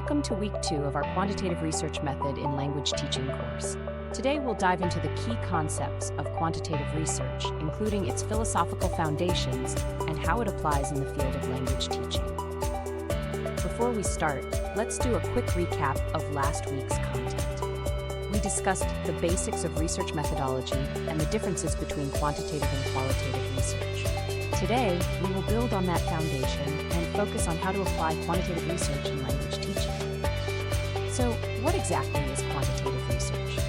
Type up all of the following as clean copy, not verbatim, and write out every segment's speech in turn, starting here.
Welcome to Week 2 of our Quantitative Research Method in Language Teaching course. Today we'll dive into the key concepts of quantitative research, including its philosophical foundations and how it applies in the field of language teaching. Before we start, let's do a quick recap of last week's content. We discussed the basics of research methodology and the differences between quantitative and qualitative research. Today, we will build on that foundation and focus on how to apply quantitative research in language teaching. So, what exactly is quantitative research?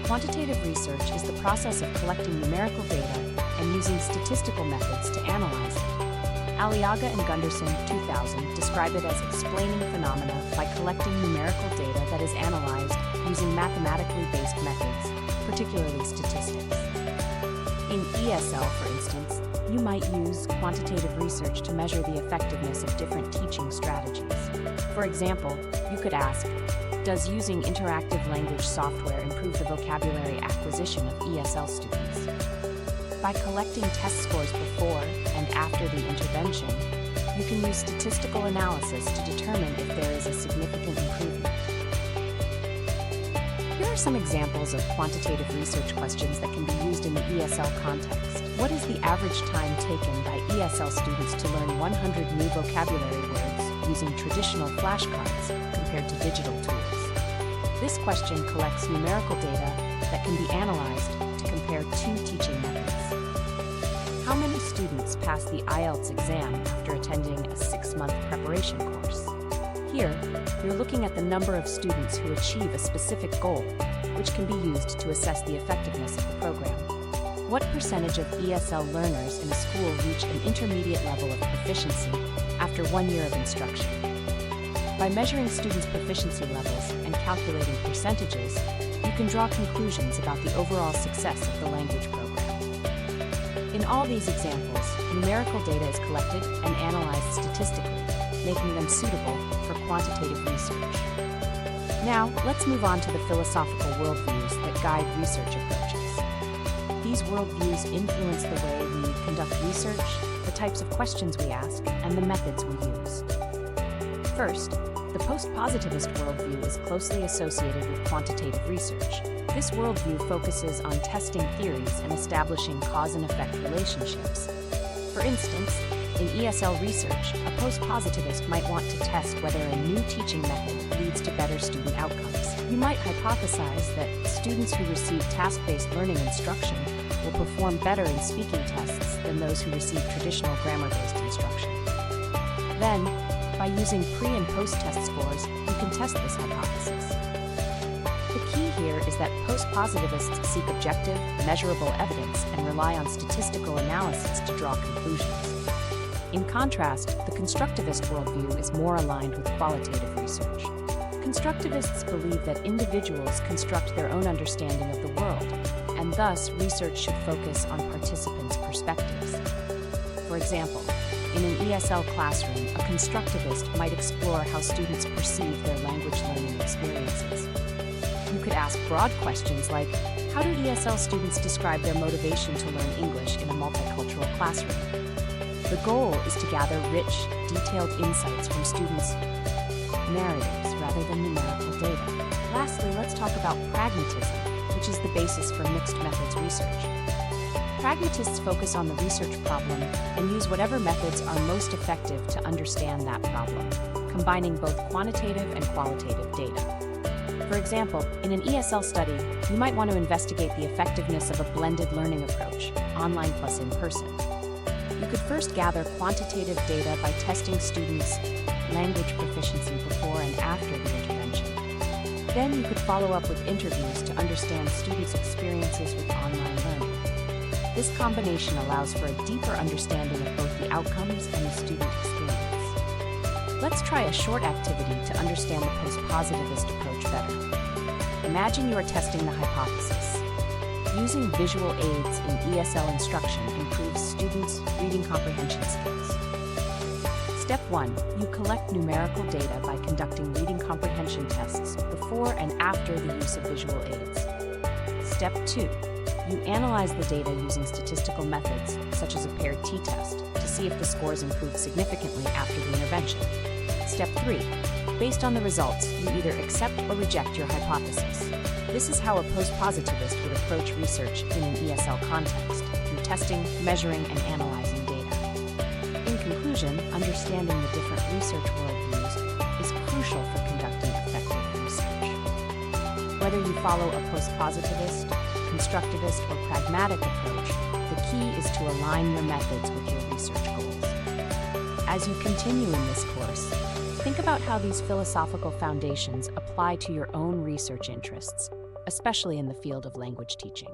Quantitative research is the process of collecting numerical data and using statistical methods to analyze it. Aliaga and Gunderson, 2000, describe it as explaining phenomena by collecting numerical data that is analyzed using mathematically based methods, particularly statistics. In ESL, for instance, you might use quantitative research to measure the effectiveness of different teaching strategies. For example, you could ask, does using interactive language software improve the vocabulary acquisition of ESL students? By collecting test scores before and after the intervention, you can use statistical analysis to determine if there is a significant improvement. Here are some examples of quantitative research questions that can be used in the ESL context. What is the average time taken by ESL students to learn 100 new vocabulary words using traditional flashcards compared to digital tools? This question collects numerical data that can be analyzed to compare two teaching methods. How many students pass the IELTS exam after attending a 6-month preparation course? Here, you're looking at the number of students who achieve a specific goal, which can be used to assess the effectiveness of the program. What percentage of ESL learners in a school reach an intermediate level of proficiency after 1 year of instruction? By measuring students' proficiency levels and calculating percentages, you can draw conclusions about the overall success of the language program. In all these examples, numerical data is collected and analyzed statistically, making them suitable for quantitative research. Now, let's move on to the philosophical worldviews that guide research approaches. These worldviews influence the way we conduct research, the types of questions we ask, and the methods we use. First, the post-positivist worldview is closely associated with quantitative research. This worldview focuses on testing theories and establishing cause and effect relationships. For instance, in ESL research, a post-positivist might want to test whether a new teaching method leads to better student outcomes. You might hypothesize that students who receive task-based learning instruction will perform better in speaking tests than those who receive traditional grammar-based instruction. Then, by using pre- and post-test scores, you can test this hypothesis. The key here is that post-positivists seek objective, measurable evidence and rely on statistical analysis to draw conclusions. In contrast, the constructivist worldview is more aligned with qualitative research. Constructivists believe that individuals construct their own understanding of the world, and thus research should focus on participants' perspectives. For example, in an ESL classroom, a constructivist might explore how students perceive their language learning experiences. You could ask broad questions like, how do ESL students describe their motivation to learn English in a multicultural classroom? The goal is to gather rich, detailed insights from students' narratives rather than numerical data. Lastly, let's talk about pragmatism, which is the basis for mixed methods research. Pragmatists focus on the research problem and use whatever methods are most effective to understand that problem, combining both quantitative and qualitative data. For example, in an ESL study, you might want to investigate the effectiveness of a blended learning approach, online plus in-person. You could first gather quantitative data by testing students' language proficiency before and after the intervention. Then you could follow up with interviews to understand students' experiences with online learning. This combination allows for a deeper understanding of both the outcomes and the student experience. Let's try a short activity to understand the post-positivist approach better. Imagine you are testing the hypothesis. Using visual aids in ESL instruction improves students' reading comprehension skills. Step 1. You collect numerical data by conducting reading comprehension tests before and after the use of visual aids. Step 2. You analyze the data using statistical methods, such as a paired t-test, to see if the scores improve significantly after the intervention. Step 3. Based on the results, you either accept or reject your hypothesis. This is how a post-positivist would approach research in an ESL context, through testing, measuring, and analyzing data. In conclusion, understanding the different research worldviews is crucial for conducting effective research. Whether you follow a post-positivist, constructivist, or pragmatic approach, the key is to align your methods with your research goals. As you continue in this course, think about how these philosophical foundations apply to your own research interests, especially in the field of language teaching.